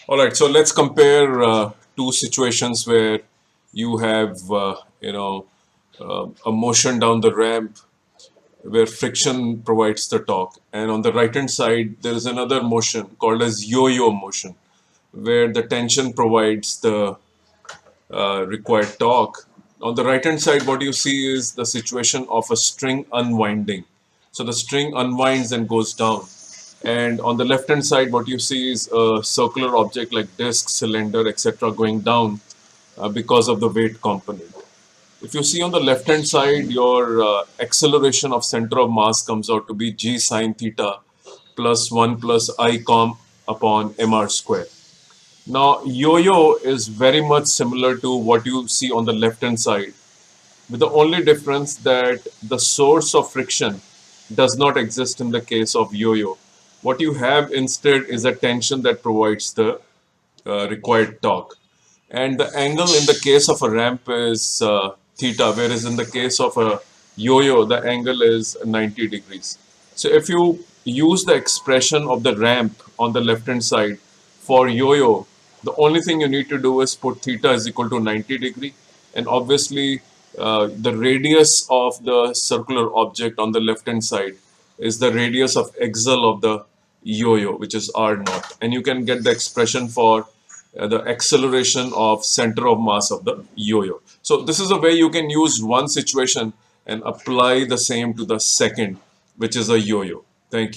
All right, so let's compare two situations where you have, a motion down the ramp where friction provides the torque, and on the right hand side there is another motion called as yo-yo motion, where the tension provides the required torque. On the right hand side, what you see is the situation of a string unwinding. So the string unwinds and goes down. And on the left hand side, what you see is a circular object like disc, cylinder, etc., going down because of the weight component. If you see on the left hand side, your acceleration of center of mass comes out to be g sine theta plus 1 plus I com upon mr square. Now, yo-yo is very much similar to what you see on the left-hand side, with the only difference that the source of friction does not exist in the case of yo-yo. What you have instead is a tension that provides the required torque. And the angle in the case of a ramp is theta, whereas in the case of a yo-yo, the angle is 90 degrees. So if you use the expression of the ramp on the left-hand side for yo-yo, the only thing you need to do is put theta is equal to 90 degree, and obviously the radius of the circular object on the left-hand side is the radius of axle of the yo-yo, which is r naught, and you can get the expression for the acceleration of center of mass of the yo-yo. So this is a way you can use one situation and apply the same to the second, which is a yo-yo. Thank you.